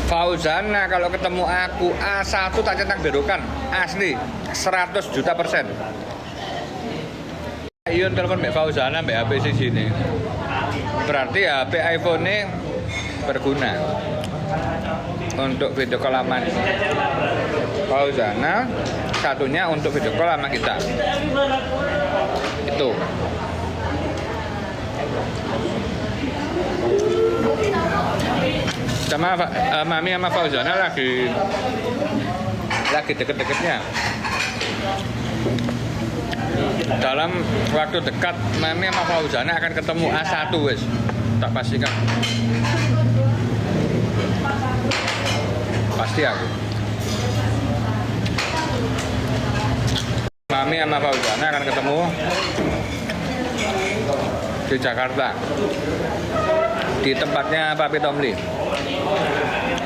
Fauzana kalau ketemu aku A1 tak centang berukan asli 100 juta %. Iya telepon Mbak Fauzana Mbak HP sini. Berarti HP iPhone ini berguna untuk video call aman. Fauzana satunya untuk video call sama kita. Itu. Sama Mami sama Fauzana lagi deket-deketnya. Dalam waktu dekat Mami sama Fauzana akan ketemu A1 wes. Tak pastikan. Pasti aku. Mami sama Fauzana akan ketemu di Jakarta di tempatnya Papi Tomli.